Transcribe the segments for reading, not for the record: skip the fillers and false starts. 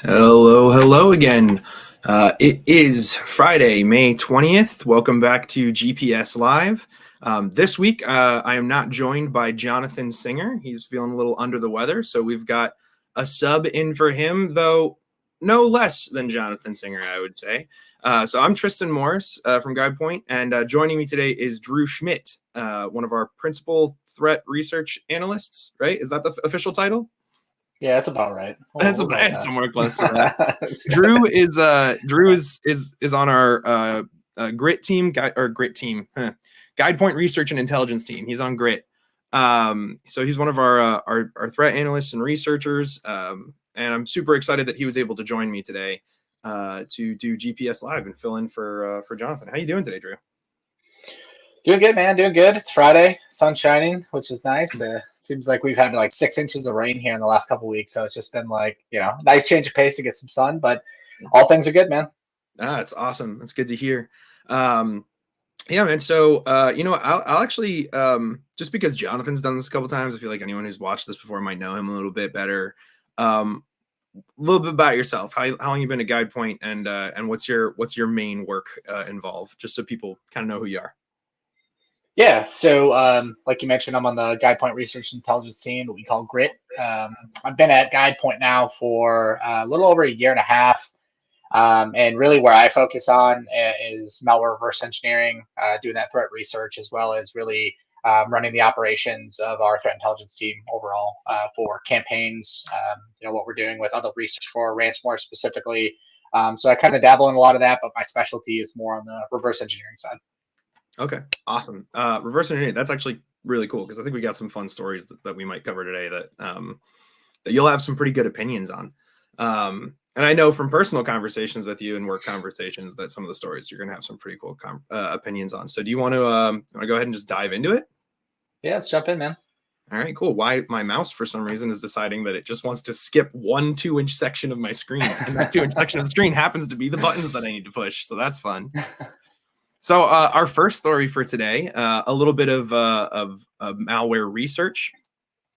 Hello again. It is Friday, May 20th. Welcome back to GPS Live. This week, I am not joined by Jonathan Singer. He's feeling a little under the weather, so we've got a sub in for him, though no less than Jonathan Singer, I would say. So I'm Tristan Morris from GuidePoint, and joining me today is Drew Schmitt, one of our principal threat research analysts, right? Is that the official title? Yeah, that's about right. That's somewhere close to that. Drew is on our GRIT team, GuidePoint Research and Intelligence team. He's on GRIT. So he's one of our threat analysts and researchers. And I'm super excited that he was able to join me today to do GPS Live and fill in for Jonathan. How you doing today, Drew? Doing good, man. Doing good. It's Friday, sun shining, which is nice. Seems like we've had like 6 inches of rain here in the last couple of weeks, so it's just been like, nice change of pace to get some sun. But all things are good, man. That's awesome. That's good to hear. Yeah, man. So I'll actually just because Jonathan's done this a couple times, I feel like anyone who's watched this before might know him a little bit better. A little bit about yourself. How long you been at GuidePoint, and what's your main work involved, just so people kind of know who you are. Yeah, so like you mentioned, I'm on the GuidePoint Research Intelligence team, what we call GRIT. I've been at GuidePoint now for a little over a year and a half, and really where I focus on is malware reverse engineering, doing that threat research, as well as really running the operations of our threat intelligence team overall for campaigns, what we're doing with other research for ransomware specifically. So I kind of dabble in a lot of that, but my specialty is more on the reverse engineering side. Okay, awesome. Reverse engineering, that's actually really cool because I think we got some fun stories that we might cover today that you'll have some pretty good opinions on. And I know from personal conversations with you and work conversations that some of the stories you're going to have some pretty cool opinions on. So do you want to go ahead and just dive into it? Yeah, let's jump in, man. All right, cool. Why my mouse for some reason is deciding that it just wants to skip 1 2-inch section of my screen, and that 2-inch section of the screen happens to be the buttons that I need to push. So that's fun. So our first story for today, a little bit of malware research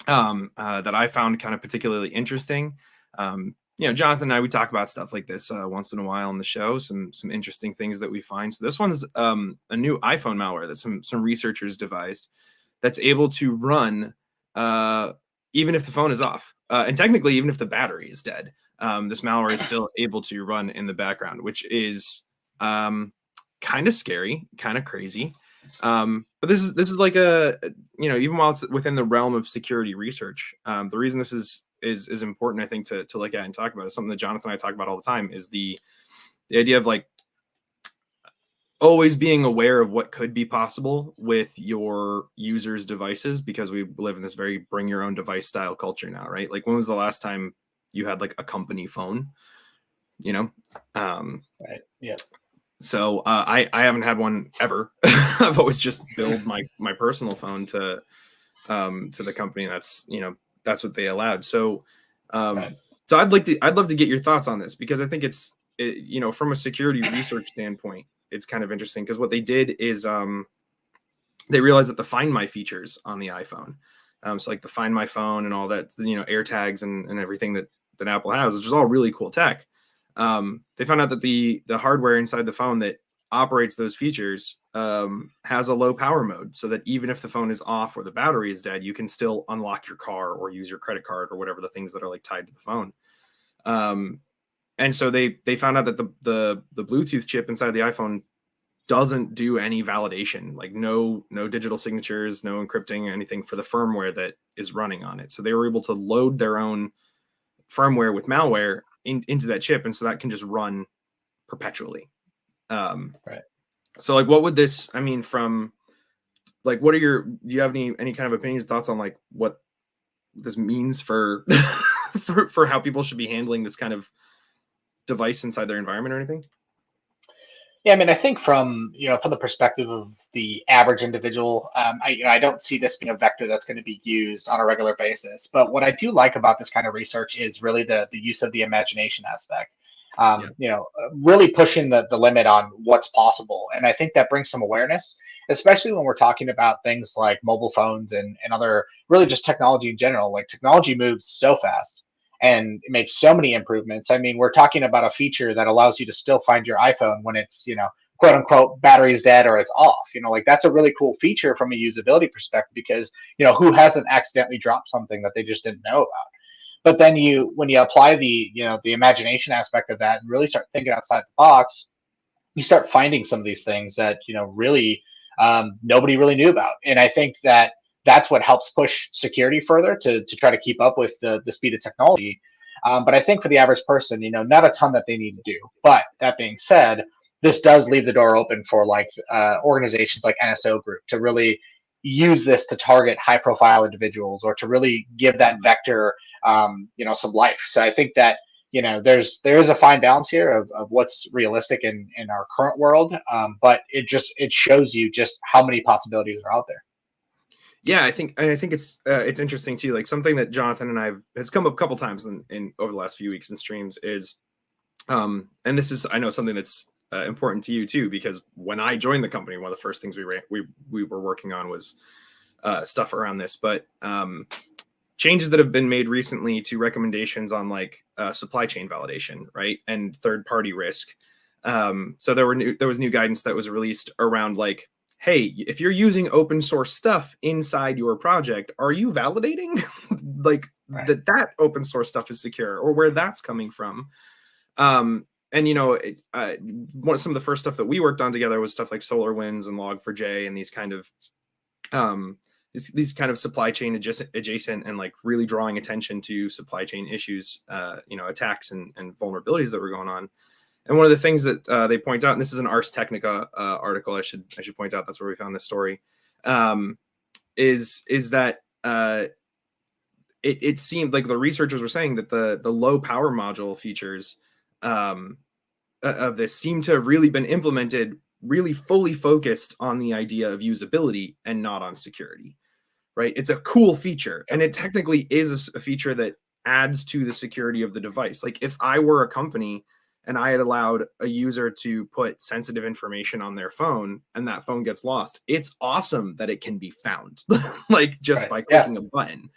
that I found kind of particularly interesting. Jonathan and I, we talk about stuff like this once in a while on the show, some interesting things that we find. So this one's a new iPhone malware that some researchers devised that's able to run even if the phone is off. And technically, even if the battery is dead, this malware is still able to run in the background, which is kind of scary, kind of crazy. But this is like even while it's within the realm of security research, the reason this is important, I think, to look at and talk about is something that Jonathan and I talk about all the time, is the idea of like always being aware of what could be possible with your users' devices, because we live in this very bring your own device style culture now, right? Like, when was the last time you had like a company phone? Right. Yeah. So I haven't had one ever. I've always just billed my personal phone to the company. That's what they allowed. So Right. so I'd love to get your thoughts on this, because I think it's from a security research standpoint, it's kind of interesting, because what they did is they realized that the Find My features on the iPhone, so like the Find My phone and all that, AirTags and everything that Apple has, which is all really cool tech. They found out that the hardware inside the phone that operates those features has a low power mode, so that even if the phone is off or the battery is dead, you can still unlock your car or use your credit card or whatever the things that are like tied to the phone. And so they found out that the Bluetooth chip inside the iPhone doesn't do any validation, like no digital signatures, no encrypting, anything for the firmware that is running on it. So they were able to load their own firmware with malware into that chip, and so that can just run perpetually. Right. So like, what would this, from like, do you have any kind of opinions, thoughts on like what this means for for how people should be handling this kind of device inside their environment or anything? Yeah, I mean, I think from from the perspective of the average individual, I don't see this being a vector that's going to be used on a regular basis. But what I do like about this kind of research is really the use of the imagination aspect. Yeah. Really pushing the limit on what's possible, and I think that brings some awareness, especially when we're talking about things like mobile phones and other really just technology in general. Like technology moves so fast and it makes so many improvements. I mean, we're talking about a feature that allows you to still find your iPhone when it's, quote unquote, battery is dead or it's off. Like that's a really cool feature from a usability perspective because, who hasn't accidentally dropped something that they just didn't know about? But then when you apply the imagination aspect of that and really start thinking outside the box, you start finding some of these things that really nobody really knew about. And I think that that's what helps push security further to try to keep up with the speed of technology. But I think for the average person, not a ton that they need to do. But that being said, this does leave the door open for like organizations like NSO Group to really use this to target high profile individuals or to really give that vector some life. So I think that there is a fine balance here of what's realistic in our current world, but it shows you just how many possibilities are out there. Yeah, I think it's interesting too. Like something that Jonathan and I has come up a couple times in over the last few weeks in streams is, and this is I know something that's important to you too, because when I joined the company, one of the first things we were working on was stuff around this, but changes that have been made recently to recommendations on like supply chain validation, right, and third party risk. So there was new guidance that was released around like, hey, if you're using open source stuff inside your project, are you validating like Right. that open source stuff is secure or where that's coming from? And some of the first stuff that we worked on together was stuff like SolarWinds and Log4j and these kind of supply chain adjacent and like really drawing attention to supply chain issues, attacks and vulnerabilities that were going on. And one of the things that they point out, and this is an Ars Technica article, I should point out, that's where we found this story, is that it seemed like the researchers were saying that the low power module features of this seem to have really been implemented really fully focused on the idea of usability and not on security, right? It's a cool feature, and it technically is a feature that adds to the security of the device. Like if I were a company and I had allowed a user to put sensitive information on their phone and that phone gets lost, it's awesome that it can be found like just by clicking a button.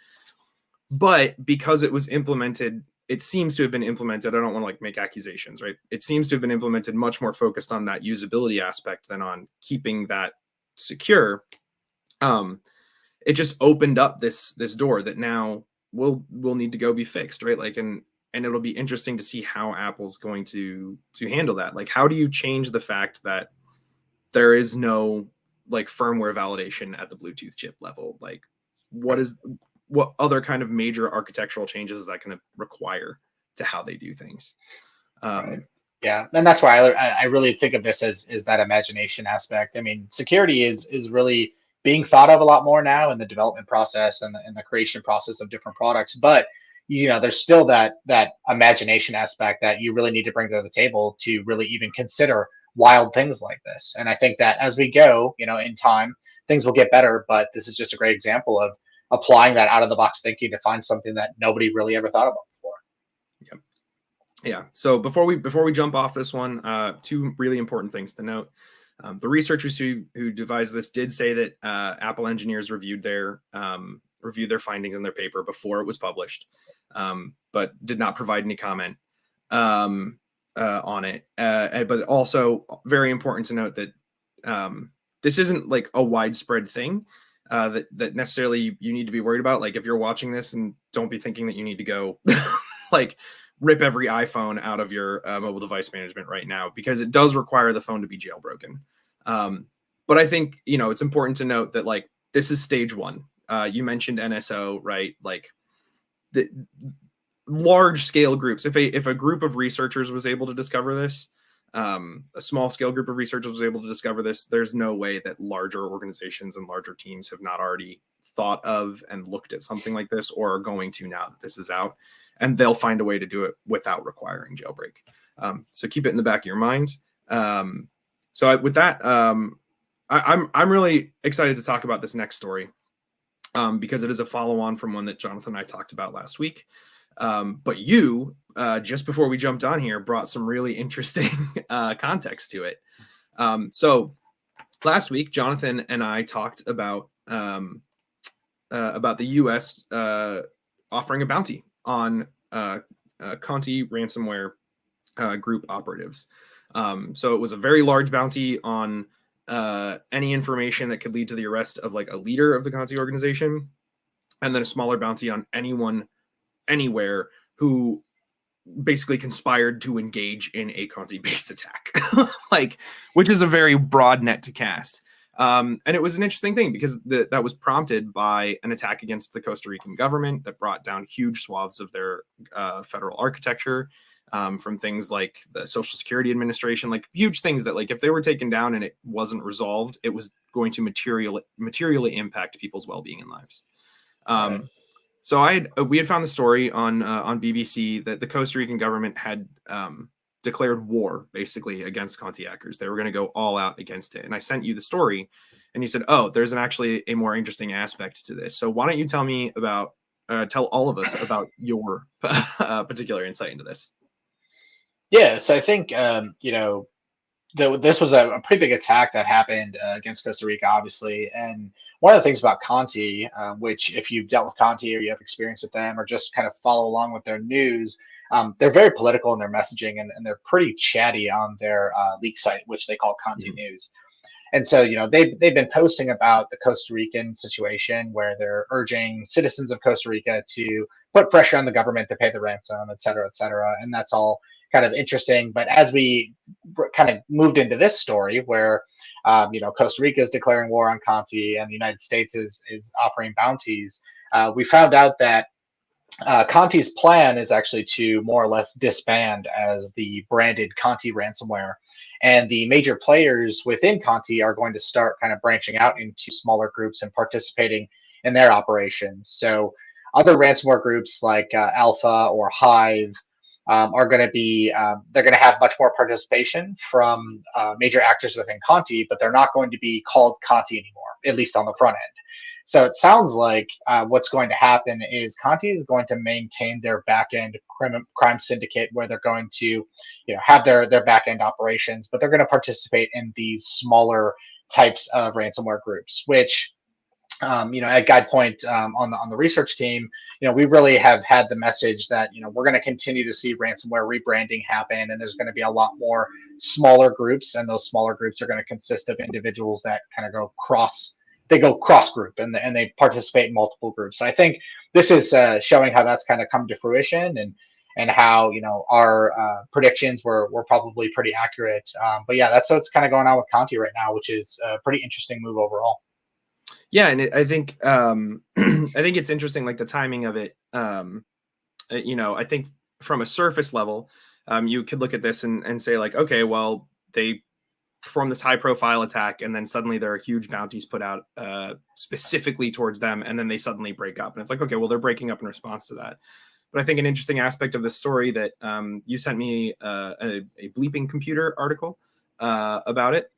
But because it was implemented, it seems to have been implemented, I don't want to like make accusations, right? It seems to have been implemented much more focused on that usability aspect than on keeping that secure. It just opened up this door that now will need to go be fixed, right? Like, and it'll be interesting to see how Apple's going to handle that. Like, how do you change the fact that there is no like firmware validation at the Bluetooth chip level? Like, what other kind of major architectural changes is that going to require to how they do things? Right. Yeah, and that's why I really think of this as that imagination aspect. I mean, security is really being thought of a lot more now in the development process and the creation process of different products. But there's still that imagination aspect that you really need to bring to the table to really even consider wild things like this. And I think that as we go, in time, things will get better. But this is just a great example of applying that out of the box thinking to find something that nobody really ever thought about before. Yep. Yeah. So before we jump off this one, two really important things to note. The researchers who devised this did say that Apple engineers reviewed their findings in their paper before it was published, but did not provide any comment on it. But also very important to note that this isn't like a widespread thing that necessarily you need to be worried about. Like if you're watching this, and don't be thinking that you need to go like rip every iPhone out of your mobile device management right now, because it does require the phone to be jailbroken. But I think, it's important to note that like, this is stage one. You mentioned NSO, right? Like the large scale groups, if a group of researchers was able to discover this, a small scale group of researchers was able to discover this, there's no way that larger organizations and larger teams have not already thought of and looked at something like this, or are going to now that this is out. And they'll find a way to do it without requiring jailbreak. So keep it in the back of your mind. with that, I'm really excited to talk about this next story because it is a follow-on from one that Jonathan and I talked about last week. But you, just before we jumped on here, brought some really interesting context to it. So last week, Jonathan and I talked about the U.S. Offering a bounty on Conti ransomware group operatives. So it was a very large bounty on any information that could lead to the arrest of like a leader of the Conti organization, and then a smaller bounty on anyone, anywhere who basically conspired to engage in a Conti-based attack, like, which is a very broad net to cast. And it was an interesting thing because that was prompted by an attack against the Costa Rican government that brought down huge swaths of their federal architecture, from things like the Social Security Administration, like huge things that, like, if they were taken down and it wasn't resolved, it was going to materially impact people's well-being and lives. Right. So we had found the story on BBC that the Costa Rican government had declared war basically against Conti hackers. They were going to go all out against it. And I sent you the story, and you said, "Oh, there's actually a more interesting aspect to this." So why don't you tell all of us about your particular insight into this? Yeah, so I think this was a pretty big attack that happened against Costa Rica, obviously. And one of the things about Conti, which if you've dealt with Conti or you have experience with them or just kind of follow along with their news, they're very political in their messaging, and they're pretty chatty on their leak site, which they call Conti News. And so, they've been posting about the Costa Rican situation where they're urging citizens of Costa Rica to put pressure on the government to pay the ransom, et cetera, et cetera. And that's all kind of interesting. But as we kind of moved into this story where, Costa Rica is declaring war on Conti and the United States is offering bounties, we found out that Conti's plan is actually to more or less disband as the branded Conti ransomware. And the major players within Conti are going to start kind of branching out into smaller groups and participating in their operations. So other ransomware groups like Alpha or Hive are going to be, they're going to have much more participation from major actors within Conti, but they're not going to be called Conti anymore, at least on the front end. So it sounds like what's going to happen is Conti is going to maintain their back-end crime syndicate where they're going to, have their back-end operations, but they're going to participate in these smaller types of ransomware groups, which, at GuidePoint on the research team, we really have had the message that, we're going to continue to see ransomware rebranding happen, and there's going to be a lot more smaller groups, and those smaller groups are going to consist of individuals that kind of go cross group and they participate in multiple groups. So I think this is showing how that's kind of come to fruition and how, our predictions were probably pretty accurate. But yeah, that's what's kind of going on with Conti right now, which is a pretty interesting move overall. Yeah, and I think I think it's interesting, like the timing of it. I think from a surface level, you could look at this and say like, okay, well, they perform this high profile attack, and then suddenly there are huge bounties put out specifically towards them, and then they suddenly break up. And it's like, okay, well, they're breaking up in response to that. But I think an interesting aspect of this story that you sent me a Bleeping Computer article about it.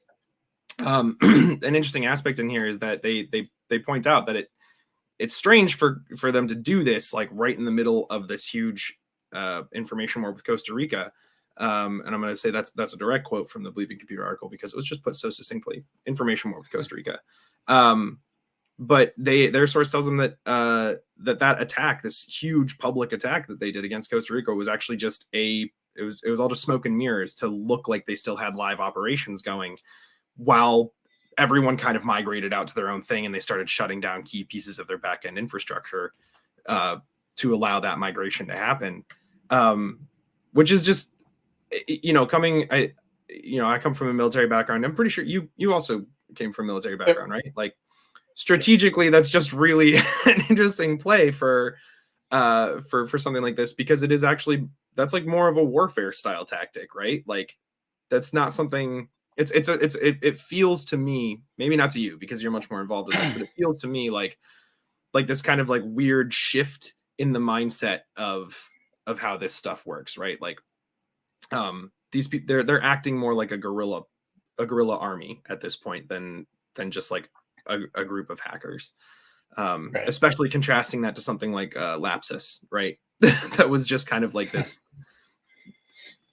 An interesting aspect in here is that they point out that it's strange for them to do this like right in the middle of this huge information war with Costa Rica. And I'm going to say that's a direct quote from the Bleeping Computer article because it was just put so succinctly: information war with Costa Rica. But their source tells them that that attack, this huge public attack that they did against Costa Rica, was actually just it was all just smoke and mirrors to look like they still had live operations going, while everyone kind of migrated out to their own thing and they started shutting down key pieces of their back-end infrastructure to allow that migration to happen. Which is just, I come from a military background. I'm pretty sure you also came from a military background, right? Like strategically, that's just really an interesting play for something like this, because it is actually, that's like more of a warfare style tactic, right? Like that's not something. It feels to me, maybe not to you because you're much more involved in this, but it feels to me like this kind of like weird shift in the mindset of how this stuff works, right? Like these people, they're acting more like a guerrilla guerrilla army at this point than just like a group of hackers. Right. Especially contrasting that to something like Lapsus, right? That was just kind of like this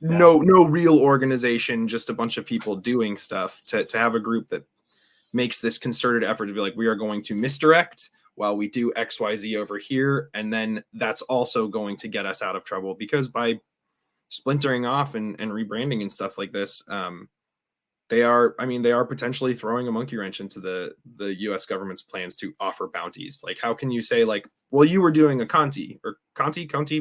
no real organization, just a bunch of people doing stuff. To have a group that makes this concerted effort to be like, we are going to misdirect while we do XYZ over here, and then that's also going to get us out of trouble, because by splintering off and rebranding and stuff like this, they are potentially throwing a monkey wrench into the US government's plans to offer bounties. Like, how can you say like, well, you were doing a Conti,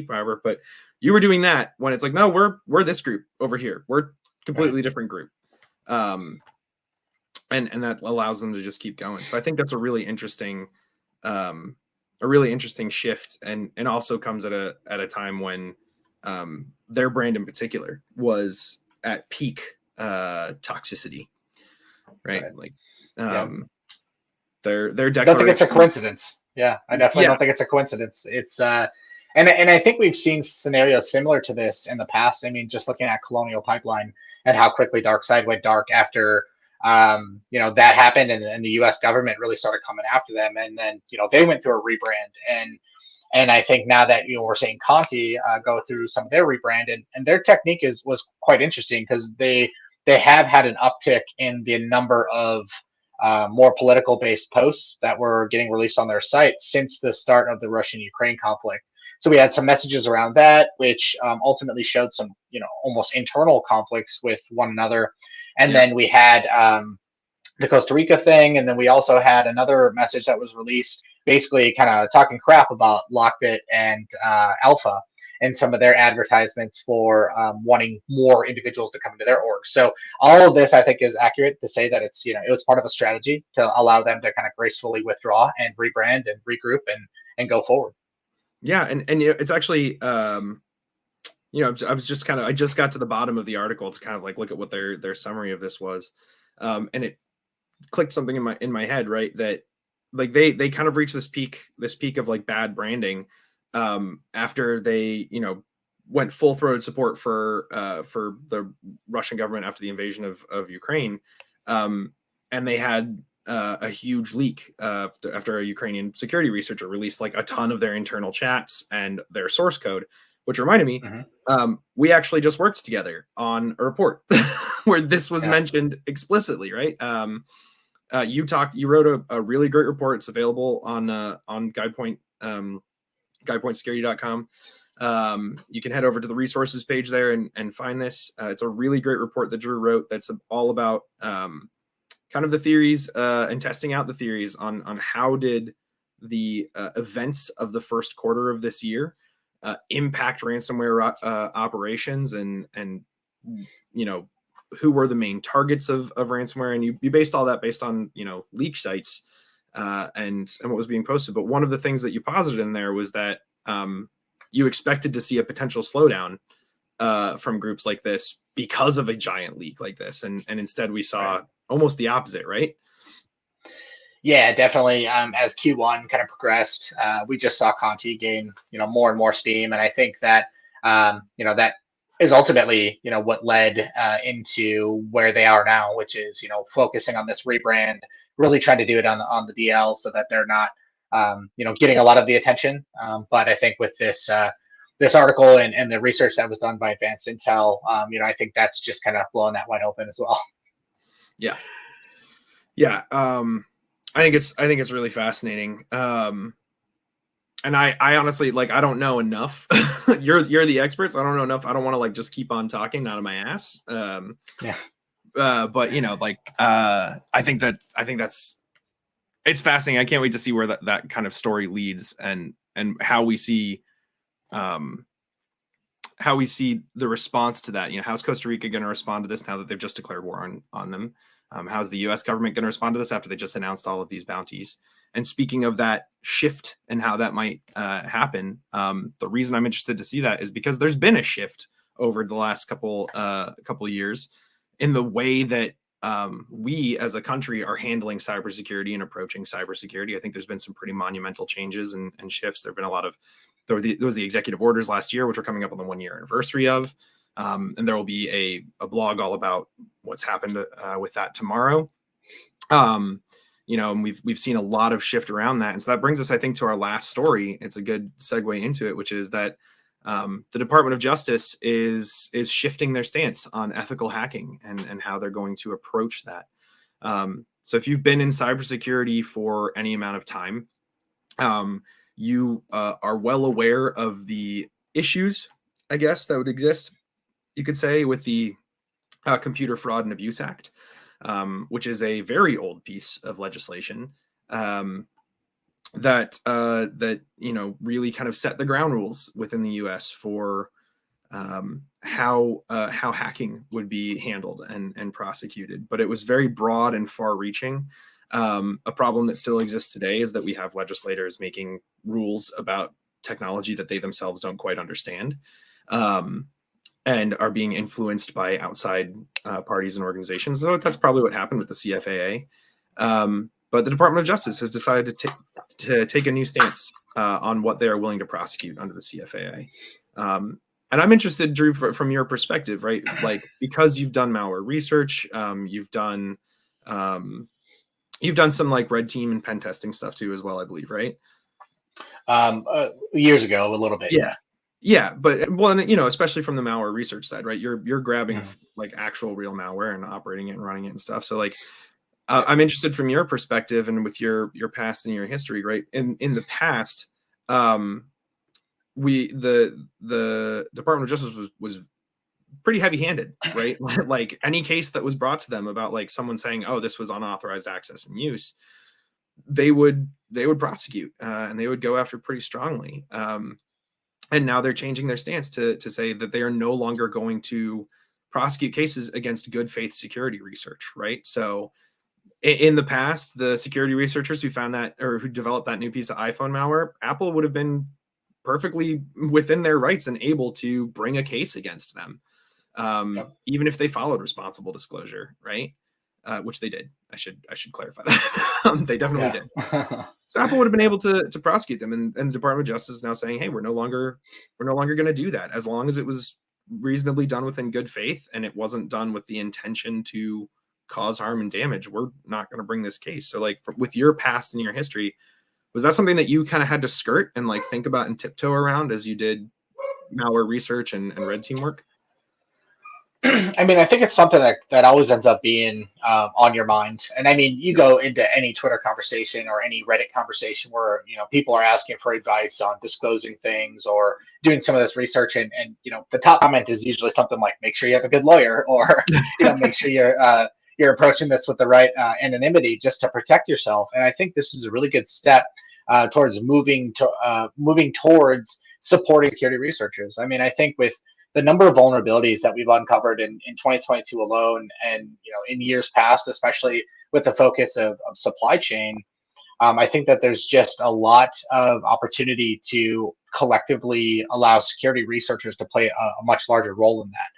whatever, but you were doing that, when it's like, no, we're this group over here. We're completely different group. And that allows them to just keep going. So I think that's a really interesting shift, and also comes at a time when their brand in particular was at peak toxicity, right? Like their declaration. I don't think it's a coincidence. Yeah, I definitely don't think it's a coincidence. It's and I think we've seen scenarios similar to this in the past. I mean, just looking at Colonial Pipeline and how quickly DarkSide went dark after that happened, and the U.S. government really started coming after them, and then they went through a rebrand, and I think now that we're seeing Conti go through some of their rebrand, and their technique was quite interesting, because they have had an uptick in the number of more political based posts that were getting released on their site since the start of the Russian-Ukraine conflict. So we had some messages around that, which ultimately showed some almost internal conflicts with one another. And then we had the Costa Rica thing, and then we also had another message that was released, basically kind of talking crap about Lockbit and Alpha and some of their advertisements for wanting more individuals to come into their org. So all of this, I think, is accurate to say that it's it was part of a strategy to allow them to kind of gracefully withdraw and rebrand and regroup and go forward. Yeah, and it's actually I just got to the bottom of the article to kind of like look at what their summary of this was, and it clicked something in my head, right? That like they kind of reached this peak of like bad branding after they went full-throated support for the Russian government after the invasion of Ukraine, and they had a huge leak after a Ukrainian security researcher released like a ton of their internal chats and their source code, which reminded me, we actually just worked together on a report where this was mentioned explicitly, right? You wrote a really great report. It's available on GuidePoint, GuidePointSecurity.com. You can head over to the resources page there and find this. It's a really great report that Drew wrote that's all about kind of the theories and testing out the theories on how did the events of the first quarter of this year impact ransomware operations, and who were the main targets of ransomware. And you based all that based on leak sites and what was being posted. But one of the things that you posited in there was that you expected to see a potential slowdown from groups like this because of a giant leak like this, and instead we saw almost the opposite, right? Yeah, definitely. As Q1 kind of progressed, we just saw Conti gain more and more steam, and I think that that is ultimately what led into where they are now, which is focusing on this rebrand, really trying to do it on the DL so that they're not getting a lot of the attention. But I think with this article and the research that was done by Advanced Intel, I think that's just kind of blowing that wide open as well. Yeah. I think it's really fascinating. And I honestly, like, I don't know enough. You're the experts. I don't know enough. I don't want to like just keep on talking out of my ass. But I think that's it's fascinating. I can't wait to see where that kind of story leads, and how we see the response to that. How's Costa Rica going to respond to this now that they've just declared war on them? How's the U.S. government going to respond to this after they just announced all of these bounties? And speaking of that shift and how that might happen, the reason I'm interested to see that is because there's been a shift over the last couple years in the way that we as a country are handling cybersecurity and approaching cybersecurity. I think there's been some pretty monumental changes and shifts. There have been a lot of there was the executive orders last year, which are coming up on the 1-year anniversary of. And there will be a blog all about what's happened with that tomorrow. And we've seen a lot of shift around that. And so that brings us, I think, to our last story. It's a good segue into it, which is that the Department of Justice is shifting their stance on ethical hacking and how they're going to approach that. So if you've been in cybersecurity for any amount of time, you are well aware of the issues, I guess, that would exist, you could say, with the Computer Fraud and Abuse Act, which is a very old piece of legislation that really kind of set the ground rules within the U.S. for how hacking would be handled and prosecuted. But it was very broad and far-reaching. A problem that still exists today is that we have legislators making rules about technology that they themselves don't quite understand, and are being influenced by outside parties and organizations. So that's probably what happened with the CFAA. But the Department of Justice has decided to take a new stance on what they are willing to prosecute under the CFAA. And I'm interested, Drew, from your perspective, right? Like, because you've done malware research, you've done some like red team and pen testing stuff too, as well, I believe, right? Years ago, a little bit. Yeah, but well, especially from the malware research side, right? You're grabbing like actual real malware and operating it and running it and stuff. So like, I'm interested from your perspective and with your past and your history, right? In the past, the Department of Justice was pretty heavy-handed, right? Like any case that was brought to them about like someone saying, "Oh, this was unauthorized access and use," they would prosecute and they would go after pretty strongly. And now they're changing their stance to say that they are no longer going to prosecute cases against good faith security research, right? So in the past, the security researchers who found that or who developed that new piece of iPhone malware, Apple would have been perfectly within their rights and able to bring a case against them, even if they followed responsible disclosure, right? Which they did. I should clarify that. They definitely did. So Apple would have been able to prosecute them, and the Department of Justice is now saying, "Hey, we're no longer going to do that as long as it was reasonably done within good faith and it wasn't done with the intention to cause harm and damage. We're not going to bring this case." So, like, with your past and your history, was that something that you kind of had to skirt and like think about and tiptoe around as you did malware research and red team work? I mean, I think it's something that always ends up being on your mind. And I mean, you go into any Twitter conversation or any Reddit conversation where, people are asking for advice on disclosing things or doing some of this research. And the top comment is usually something like, make sure you have a good lawyer, or, make sure you're approaching this with the right anonymity just to protect yourself. And I think this is a really good step towards moving towards supporting security researchers. I mean, I think with the number of vulnerabilities that we've uncovered in 2022 alone, and in years past, especially with the focus of supply chain, I think that there's just a lot of opportunity to collectively allow security researchers to play a much larger role in that.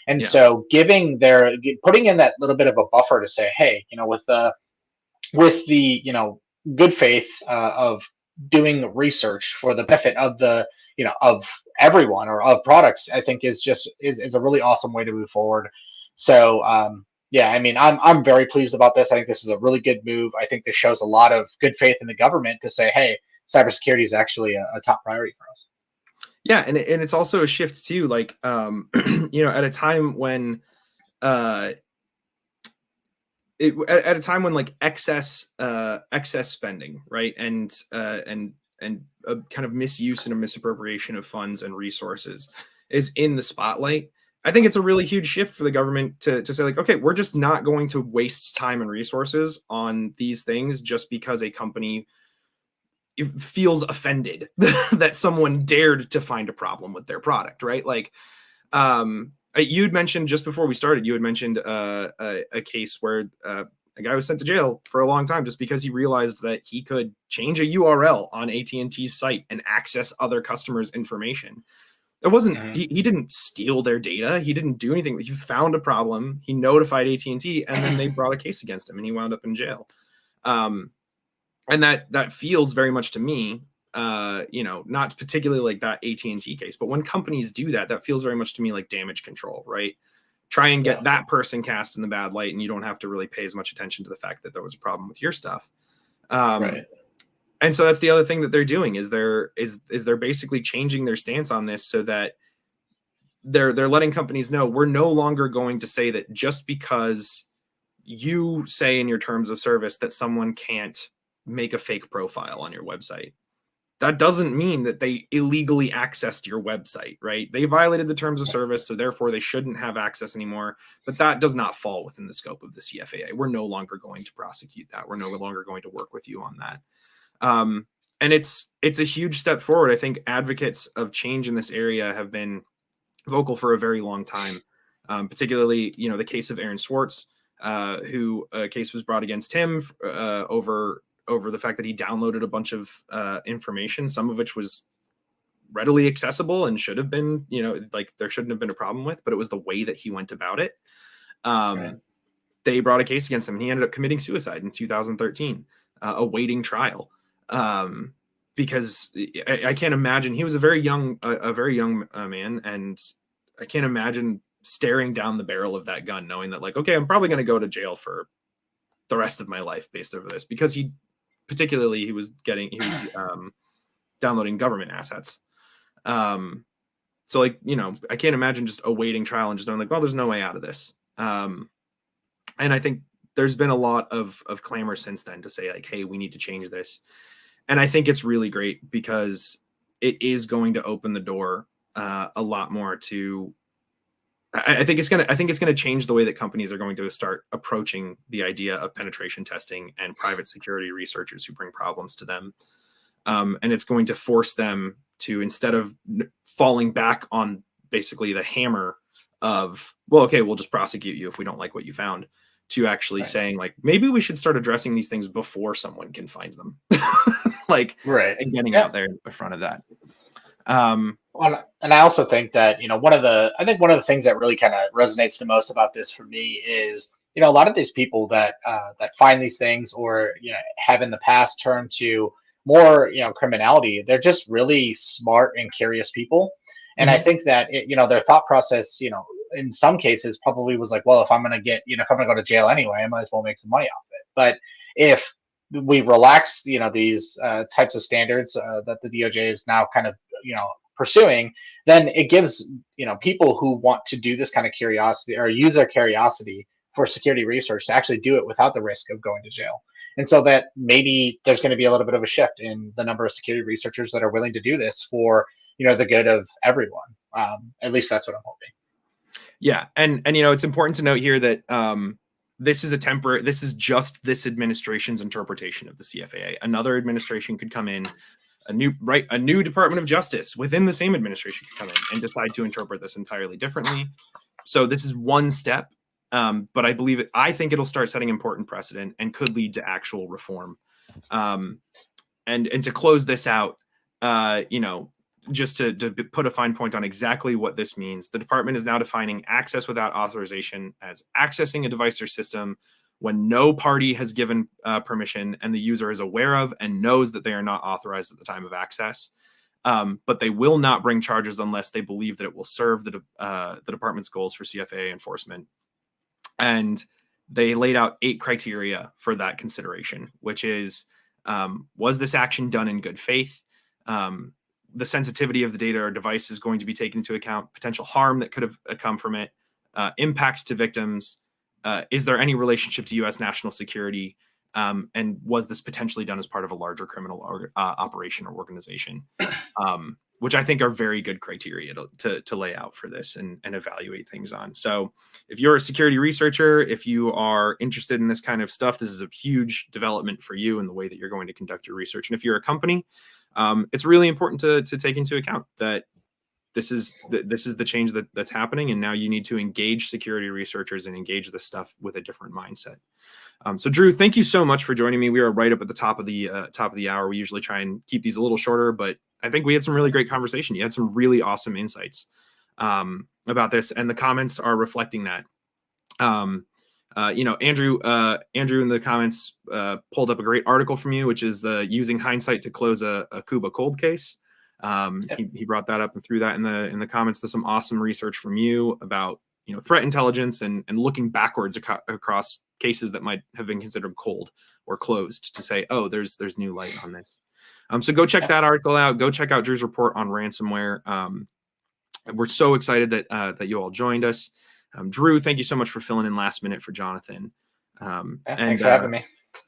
And so putting in that little bit of a buffer to say, hey, with the good faith of doing research for the benefit of of everyone or of products, I think is a really awesome way to move forward. So I mean, I'm very pleased about this. I think this is a really good move. I think this shows a lot of good faith in the government to say, hey, cybersecurity is actually a top priority for us. Yeah, and it's also a shift too, like at a time when like excess spending, right, and a kind of misuse and a misappropriation of funds and resources is in the spotlight. I think it's a really huge shift for the government to say, like, okay, we're just not going to waste time and resources on these things just because a company feels offended that someone dared to find a problem with their product, right? Like, you'd mentioned just before we started, you had mentioned a case where a guy was sent to jail for a long time just because he realized that he could change a URL on AT&T's site and access other customers' information. It wasn't, he didn't steal their data. He didn't do anything. He found a problem. He notified AT&T, and then they brought a case against him, and he wound up in jail. And that feels very much to me, not particularly like that AT&T case, but when companies do that, that feels very much to me like damage control, right? try and get that person cast in the bad light, and you don't have to really pay as much attention to the fact that there was a problem with your stuff. Right. And so that's the other thing that they're doing is they're basically changing their stance on this so that they're letting companies know we're no longer going to say that just because you say in your terms of service that someone can't make a fake profile on your website. That doesn't mean that they illegally accessed your website, right? They violated the terms of service, so therefore they shouldn't have access anymore. But that does not fall within the scope of the CFAA. We're no longer going to prosecute that. We're no longer going to work with you on that. And it's a huge step forward. I think advocates of change in this area have been vocal for a very long time, particularly, the case of Aaron Swartz, who a case was brought against him over the fact that he downloaded a bunch of information, some of which was readily accessible and should have been, there shouldn't have been a problem with, but it was the way that he went about it. Right. They brought a case against him and he ended up committing suicide in 2013, awaiting trial. Because I can't imagine, he was a very young man, and I can't imagine staring down the barrel of that gun, knowing that okay, I'm probably going to go to jail for the rest of my life based over this, because he was downloading government assets. So I can't imagine just awaiting trial and just knowing well, there's no way out of this. And I think there's been a lot of clamor since then to say hey, we need to change this. And I think it's really great because it is going to open the door a lot more to, I think it's going to change the way that companies are going to start approaching the idea of penetration testing and private security researchers who bring problems to them. And it's going to force them to, instead of falling back on basically the hammer of, well, okay, we'll just prosecute you if we don't like what you found, to actually saying maybe we should start addressing these things before someone can find them. And getting out there in front of that. And I also think that, one of the things that really kind of resonates the most about this for me is, a lot of these people that find these things or, have in the past turned to more, criminality. They're just really smart and curious people. And I think that, their thought process, in some cases probably was well, if I'm going to go to jail anyway, I might as well make some money off it. But if we relax, these types of standards that the DOJ is now kind of, pursuing, then it gives, people who want to do this kind of curiosity or use their curiosity for security research to actually do it without the risk of going to jail. And so that maybe there's going to be a little bit of a shift in the number of security researchers that are willing to do this for, the good of everyone. At least that's what I'm hoping. Yeah. And it's important to note here that this is just this administration's interpretation of the CFAA. Another administration could come in, a new Department of Justice within the same administration could come in and decide to interpret this entirely differently. So this is one step, but I think it'll start setting important precedent and could lead to actual reform. And to close this out, just to put a fine point on exactly what this means, the department is now defining access without authorization as accessing a device or system when no party has given permission and the user is aware of and knows that they are not authorized at the time of access. But they will not bring charges unless they believe that it will serve the department's goals for CFAA enforcement. And they laid out 8 criteria for that consideration, which is, was this action done in good faith? The sensitivity of the data or device is going to be taken into account, potential harm that could have come from it, impacts to victims. Is there any relationship to U.S. national security? And was this potentially done as part of a larger criminal operation or organization? Which I think are very good criteria to lay out for this and evaluate things on. So if you're a security researcher, if you are interested in this kind of stuff, this is a huge development for you in the way that you're going to conduct your research. And if you're a company, it's really important to take into account that this is the change that's happening, and now you need to engage security researchers and engage this stuff with a different mindset. So Drew, thank you so much for joining me. We are right up at the top of the hour. We usually try and keep these a little shorter, but I think we had some really great conversation. You had some really awesome insights about this, and the comments are reflecting that. Andrew in the comments pulled up a great article from you, which is the using hindsight to close a Cuba cold case. He brought that up and threw that in the comments. There's some awesome research from you about threat intelligence and looking backwards across cases that might have been considered cold or closed to say, oh, there's new light on this. So go check that article out. Go check out Drew's report on ransomware. We're so excited that you all joined us. Drew, thank you so much for filling in last minute for Jonathan. Thanks for having me.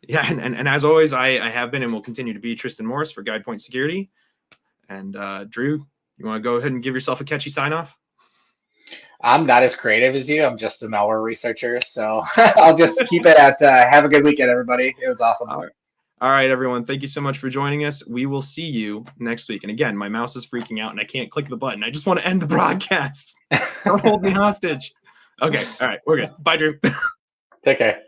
Yeah, and as always, I have been and will continue to be Tristan Morris for GuidePoint Security. And Drew, you want to go ahead and give yourself a catchy sign off? I'm not as creative as you. I'm just a malware researcher. So I'll just keep it at have a good weekend, everybody. It was awesome. All right, everyone. Thank you so much for joining us. We will see you next week. And again, my mouse is freaking out and I can't click the button. I just want to end the broadcast. Don't hold me hostage. Okay. All right. We're good. Bye, Drew. Take care.